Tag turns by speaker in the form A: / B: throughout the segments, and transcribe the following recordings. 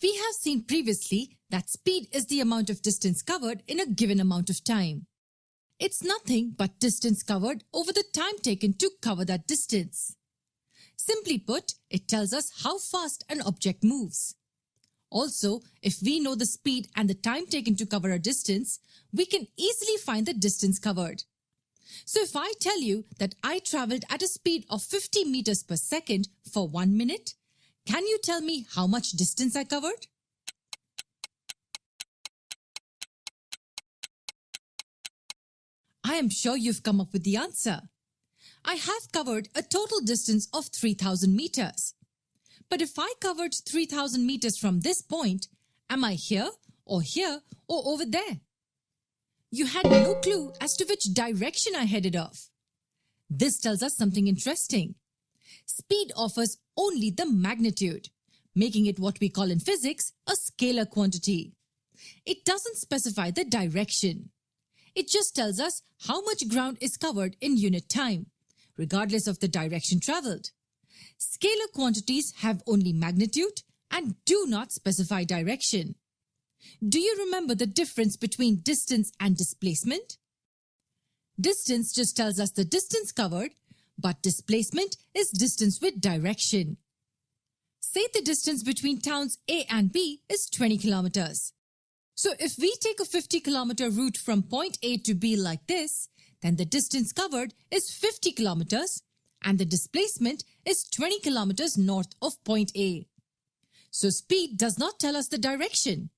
A: We have seen previously that speed is the amount of distance covered in a given amount of time. It's nothing but distance covered over the time taken to cover that distance. Simply put, it tells us how fast an object moves. Also, if we know the speed and the time taken to cover a distance, we can easily find the distance covered. So if I tell you that I traveled at a speed of 50 meters per second for 1 minute, can you tell me how much distance I covered? I am sure you've come up with the answer. I have covered a total distance of 3,000 meters. But if I covered 3,000 meters from this point, am I here or over there? You had no clue as to which direction I headed off. This tells us something interesting. Speed offers only the magnitude, making it what we call in physics a scalar quantity. It doesn't specify the direction. It just tells us how much ground is covered in unit time, regardless of the direction traveled. Scalar quantities have only magnitude and do not specify direction. Do you remember the difference between distance and displacement? Distance just tells us the distance covered, but displacement is distance with direction. Say the distance between towns A and B is 20 kilometers. So if we take a 50-kilometer route from point A to B like this, then the distance covered is 50 kilometers and the displacement is 20 kilometers north of point A. So speed does not tell us the direction.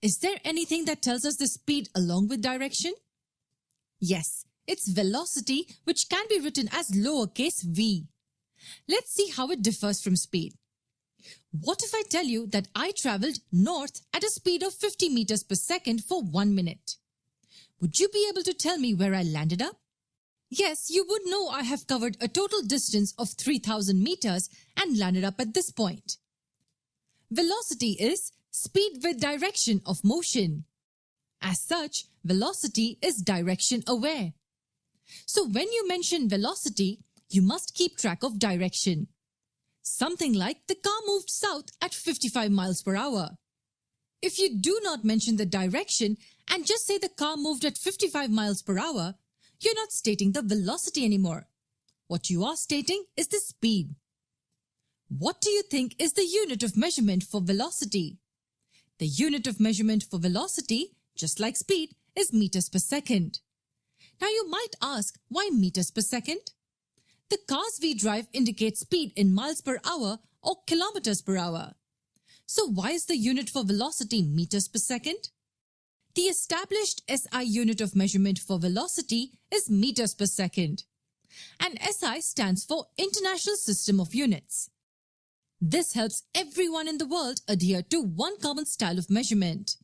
A: Is there anything that tells us the speed along with direction? Yes, it's velocity, which can be written as lowercase v. Let's see how it differs from speed. What if I tell you that I traveled north at a speed of 50 meters per second for 1 minute? Would you be able to tell me where I landed up? Yes, you would know I have covered a total distance of 3,000 meters and landed up at this point. Velocity is speed with direction of motion. As such, velocity is direction aware. So when you mention velocity, you must keep track of direction. Something like the car moved south at 55 miles per hour. If you do not mention the direction and just say the car moved at 55 miles per hour, you're not stating the velocity anymore. What you are stating is the speed. What do you think is the unit of measurement for velocity? The unit of measurement for velocity, just like speed, is meters per second. Now you might ask, why meters per second? The cars we drive indicate speed in miles per hour or kilometers per hour. So why is the unit for velocity meters per second? The established SI unit of measurement for velocity is meters per second. And SI stands for International System of Units. This helps everyone in the world adhere to one common style of measurement.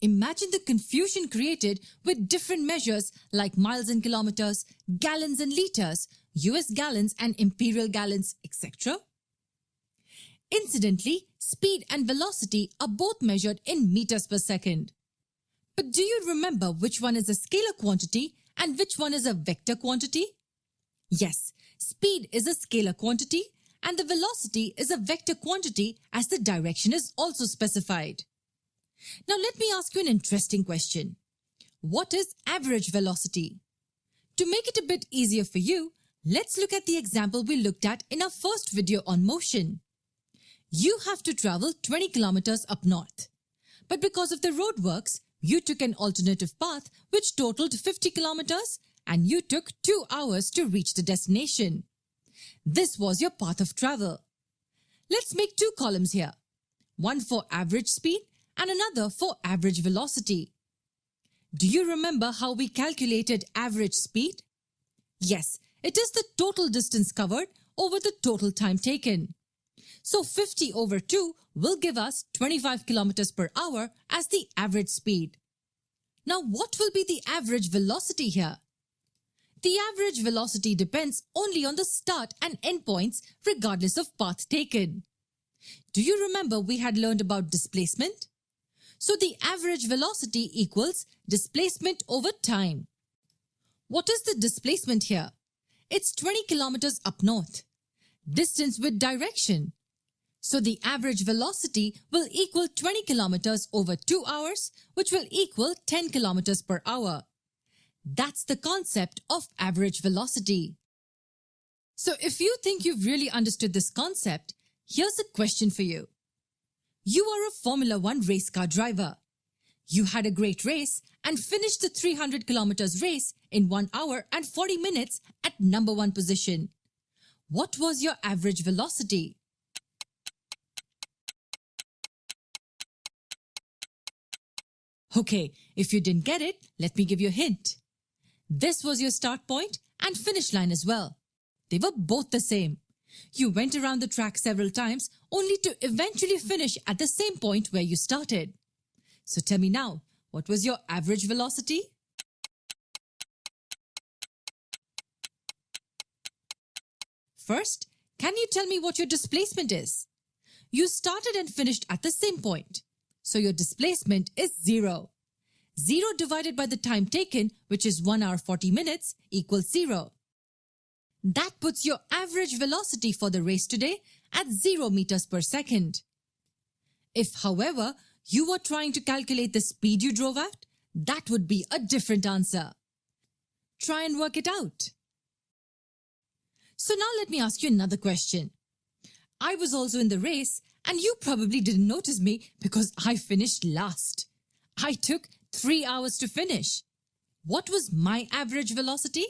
A: Imagine the confusion created with different measures like miles and kilometers, gallons and liters, US gallons and imperial gallons, etc. Incidentally, speed and velocity are both measured in meters per second. But do you remember which one is a scalar quantity and which one is a vector quantity? Yes, speed is a scalar quantity and the velocity is a vector quantity as the direction is also specified. Now let me ask you an interesting question. What is average velocity? To make it a bit easier for you, let's look at the example we looked at in our first video on motion. You have to travel 20 kilometers up north. But because of the roadworks, you took an alternative path which totaled 50 kilometers and you took 2 hours to reach the destination. This was your path of travel. Let's make 2 columns here. One for average speed and another for average velocity. Do you remember how we calculated average speed? Yes, it is the total distance covered over the total time taken. So 50 over 2 will give us 25 kilometers per hour as the average speed. Now what will be the average velocity here? The average velocity depends only on the start and end points regardless of path taken. Do you remember we had learned about displacement? So the average velocity equals displacement over time. What is the displacement here? It's 20 kilometers up north. Distance with direction. So the average velocity will equal 20 kilometers over 2 hours, which will equal 10 kilometers per hour. That's the concept of average velocity. So if you think you've really understood this concept, here's a question for you. You are a Formula 1 race car driver. You had a great race and finished the 300 kilometers race in 1 hour and 40 minutes at number 1 position. What was your average velocity? Okay, if you didn't get it, let me give you a hint. This was your start point and finish line as well. They were both the same. You went around the track several times only to eventually finish at the same point where you started. So tell me now, what was your average velocity? First, can you tell me what your displacement is? You started and finished at the same point. So your displacement is 0. 0 divided by the time taken, which is 1 hour 40 minutes, equals 0. That puts your average velocity for the race today at 0 meters per second. If, however, you were trying to calculate the speed you drove at, that would be a different answer. Try and work it out. So now let me ask you another question. I was also in the race and you probably didn't notice me because I finished last. I took 3 hours to finish. What was my average velocity?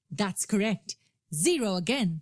A: That's correct. 0 again.